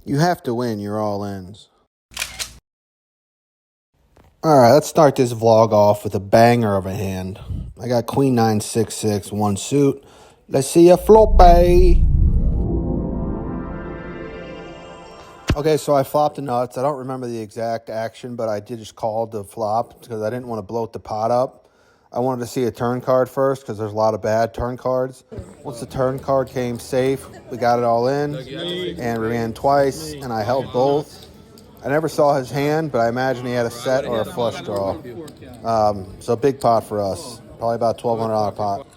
You have to win your all-ins. Alright, let's start this vlog off with a banger of a hand. I got Queen 966, one suit. Let's see a flop. Okay, so I flopped the nuts. I don't remember the exact action, but I did just call the flop because I didn't want to bloat the pot up. I wanted to see a turn card first because there's a lot of bad turn cards. Once the turn card came safe, we got it all in and we ran twice, and I held both. I never saw his hand, but I imagine he had a set or a flush draw. So big pot for us. Probably about $1,200 pot.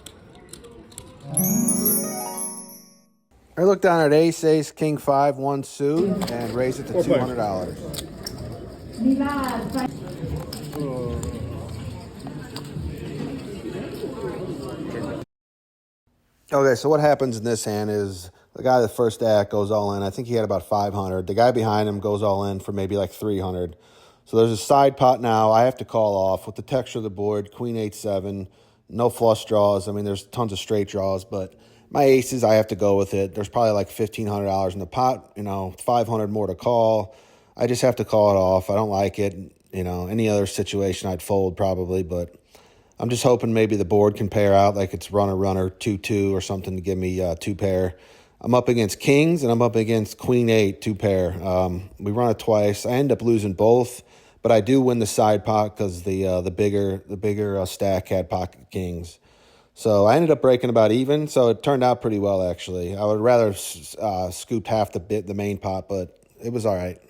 I looked down at ace, ace, king 5, one suit, and raised it to $200. Okay, so what happens in this hand is the guy the first stack goes all in. I think he had about 500. The guy behind him goes all in for maybe like 300. So there's a side pot now. I have to call off with the texture of the board, queen 8-7, no flush draws. I mean, there's tons of straight draws, but my aces, I have to go with it. There's probably like $1,500 in the pot, 500 more to call. I just have to call it off. I don't like it. Any other situation I'd fold probably, but I'm just hoping maybe the board can pair out like it's runner, 2-2 or something to give me two pair. I'm up against kings and I'm up against queen 8, two pair. We run it twice. I end up losing both, but I do win the side pot because the bigger stack had pocket kings. So I ended up breaking about even, so it turned out pretty well, actually. I would rather scoop half the main pot, but it was all right.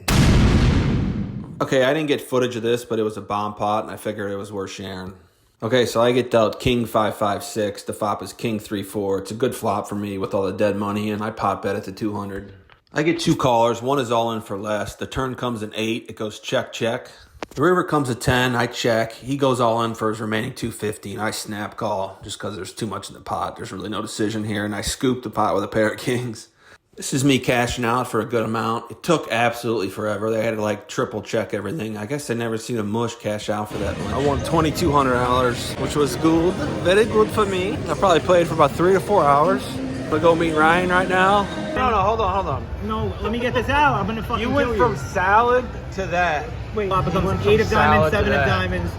Okay, I didn't get footage of this, but it was a bomb pot, and I figured it was worth sharing. Okay, so I get dealt king 5-5-6. The flop is king 3-4. It's a good flop for me with all the dead money, and I pot bet it to 200. I get two callers. One is all in for less. The turn comes an 8. It goes check, check. The river comes a 10. I check. He goes all in for his remaining 250, and I snap call just because there's too much in the pot. There's really no decision here, and I scoop the pot with a pair of kings. This is me cashing out for a good amount. It took absolutely forever. They had to triple check everything. I guess I never seen a mush cash out for that much. I won $2,200, which was good. Very good for me. I probably played for about 3 to 4 hours. I'm gonna go meet Ryan right now. No, hold on. No, let me get this out. I'm gonna fucking You went from salad to that. Wait, it becomes 8 of diamonds, 7 of diamonds,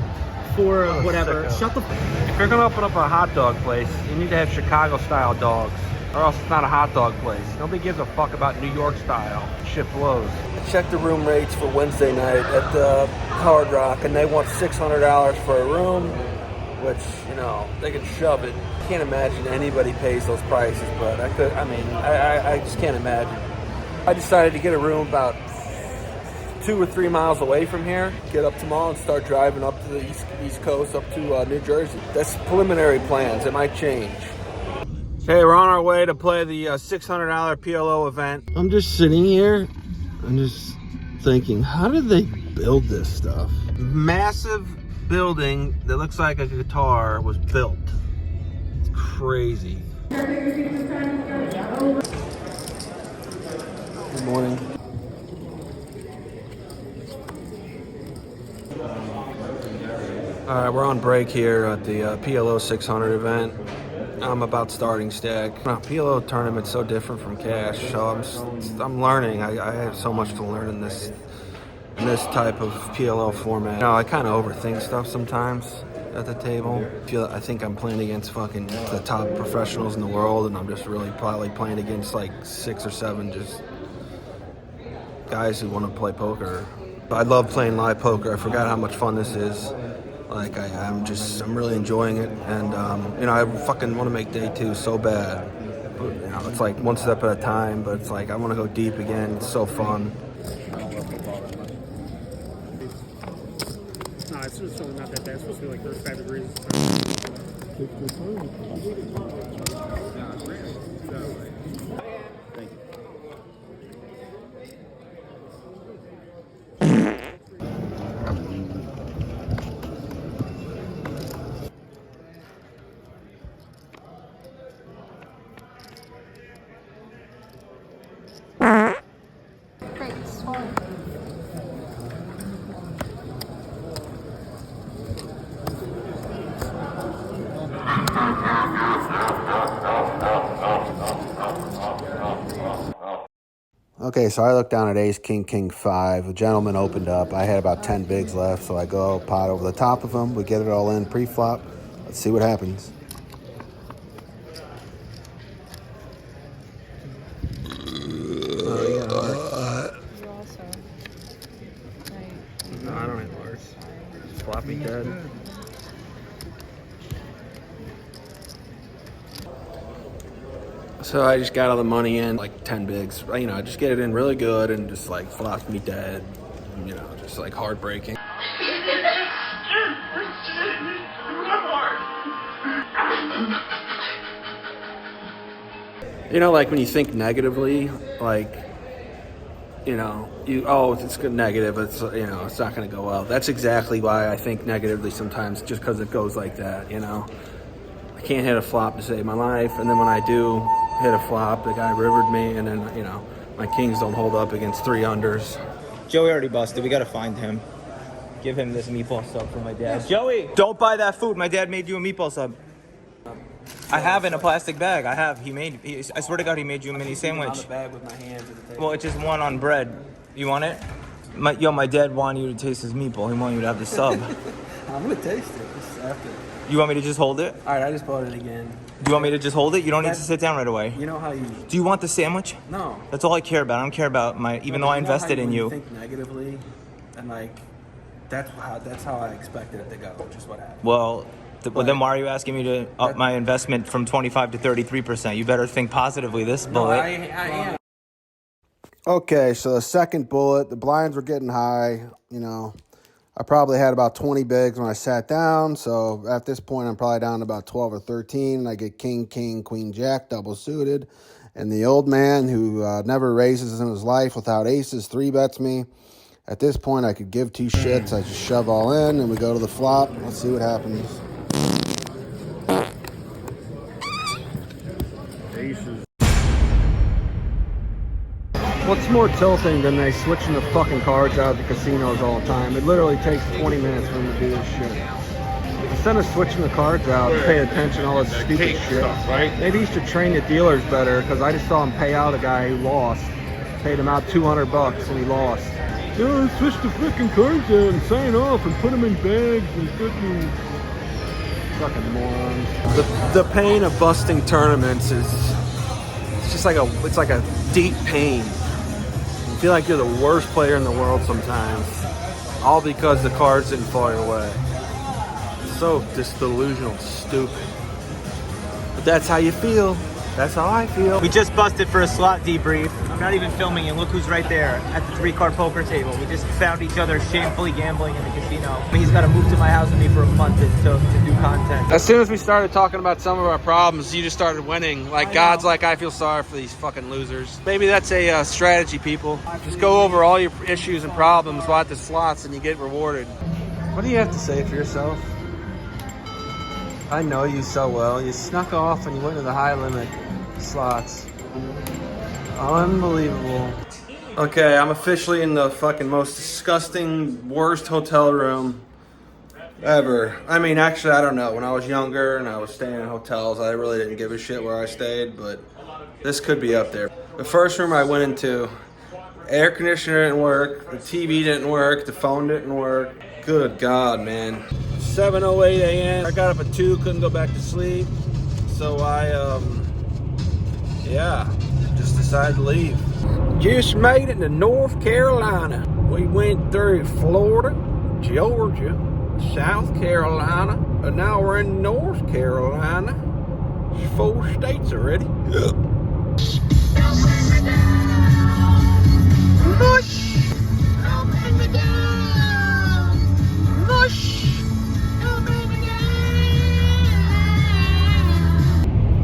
4 of whatever. Shut the If you're gonna open up a hot dog place, you need to have Chicago-style dogs, or else it's not a hot dog place. Nobody gives a fuck about New York style. Shit blows. I checked the room rates for Wednesday night at the Hard Rock, and they want $600 for a room, which, they can shove it. Can't imagine anybody pays those prices, but I just can't imagine. I decided to get a room about 2 or 3 miles away from here, get up tomorrow and start driving up to the East Coast, up to New Jersey. That's preliminary plans. It might change. Okay, we're on our way to play the $600 PLO event. I'm just sitting here and just thinking, how did they build this stuff? Massive building that looks like a guitar was built. It's crazy. Good morning. All right, we're on break here at the PLO 600 event. I'm about starting stack. PLO tournament's so different from cash, so I'm learning. I have so much to learn in this type of PLO format. I kind of overthink stuff sometimes at the table. I think I'm playing against fucking the top professionals in the world, and I'm just really probably playing against like 6 or 7 just guys who want to play poker. I love playing live poker. I forgot how much fun this is. I'm really enjoying it, and I fucking want to make day 2 so bad. But, it's like one step at a time, but it's like I want to go deep again. It's so fun. No, it's really not that bad. It's supposed to be like 35 degrees. Okay, so I looked down at ace, king, king, 5. The gentleman opened up. I had about 10 bigs left, so I go pot over the top of him. We get it all in pre-flop. Let's see what happens. No, I don't have hearts. Floppy dead. So I just got all the money in, like 10 bigs. You know, I just get it in really good and just like flopped me dead. You know, just like heartbreaking. You know, like when you think negatively, like, you know, it's good negative. It's, you know, it's not going to go well. That's exactly why I think negatively sometimes, just because it goes like that, you know. I can't hit a flop to save my life, and then when I do hit a flop, the guy rivered me, and then, you know, my kings don't hold up against 3 unders. Joey already busted. We got to find him. Give him this meatball sub for my dad. Joey, don't buy that food. My dad made you a meatball sub. I have in a plastic bag. I have. I swear to God, he made you a mini sandwich. On the bag with my hands at the table. Well, it's just one on bread. You want it? My dad wanted you to taste his meatball. He wanted you to have the sub. I'm going to taste it just after. You want me to just hold it? All right, I just bought it again. Do you want me to just hold it? You don't need to sit down right away. You know how you... Do you want the sandwich? No. That's all I care about. I don't care about even though I invested in you. Think negatively, and like that's how I expected it to go, which is what happened. Well, then why are you asking me to up my investment from 25 to 33%? You better think positively this bullet. I am. Okay, so the second bullet, the blinds were getting high. You know, I probably had about 20 bigs when I sat down. So at this point, I'm probably down to about 12 or 13. I get king, king, queen, jack, double suited. And the old man who never raises in his life without aces 3-bets me. At this point, I could give 2 shits. I just shove all in, and we go to the flop. Let's see what happens. Aces. What's more tilting than they switching the fucking cards out at the casinos all the time? It literally takes 20 minutes for them to do this shit. Instead of switching the cards out, pay attention to all this stupid shit. Right? Maybe you should train the dealers better, because I just saw him pay out a guy who lost. Paid him out $200 and he lost. No, switch the freaking cards out and sign off and put them in bags and fucking morons. The pain of busting tournaments is it's like a deep pain. You feel like you're the worst player in the world sometimes, all because the cards didn't fall your way. It's so just delusional, stupid. But that's how you feel. That's how I feel. We just busted for a slot debrief. I'm not even filming, and look who's right there at the 3-card poker table. We just found each other shamefully gambling in the casino. He's got to move to my house with me for a month to do content. As soon as we started talking about some of our problems, you just started winning. Like God's like, I feel sorry for these fucking losers. Maybe that's a strategy, people. Just go over all your issues and problems while at the slots and you get rewarded. What do you have to say for yourself? I know you so well. You snuck off and you went to the high limit slots. Unbelievable. Okay, I'm officially in the fucking most disgusting, worst hotel room ever. I mean, actually, I don't know. When I was younger and I was staying in hotels, I really didn't give a shit where I stayed, but this could be up there. The first room I went into, air conditioner didn't work, the TV didn't work, the phone didn't work. Good God, man. 7:08 a.m. I got up at 2, couldn't go back to sleep. So I, just decided to leave. Just made it to North Carolina. We went through Florida, Georgia, South Carolina, and now we're in North Carolina. It's 4 states already.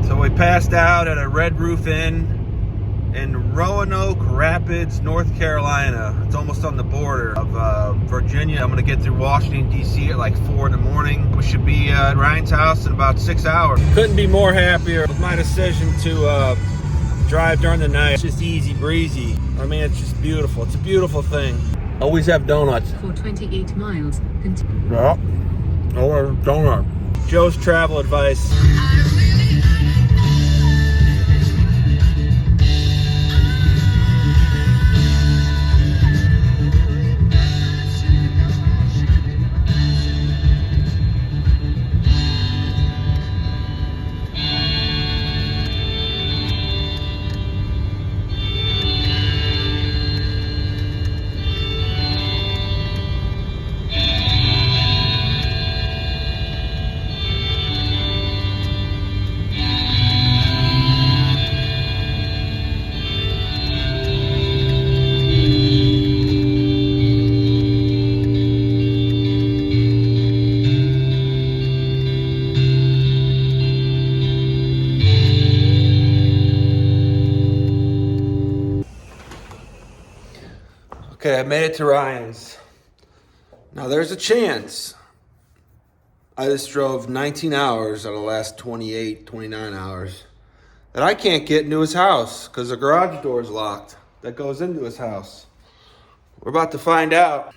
So we passed out at a Red Roof Inn in Roanoke Rapids, North Carolina. It's almost on the border of Virginia. I'm gonna get through Washington, D.C. at like 4 in the morning. We should be at Ryan's house in about 6 hours. Couldn't be more happier with my decision to drive during the night. It's just easy breezy. I mean, it's just beautiful. It's a beautiful thing. Always have donuts. For 28 miles, continue. Yeah, or donut. Joe's travel advice. Okay, I made it to Ryan's. Now there's a chance I just drove 19 hours out of the last 28, 29 hours that I can't get into his house because the garage door is locked that goes into his house. We're about to find out.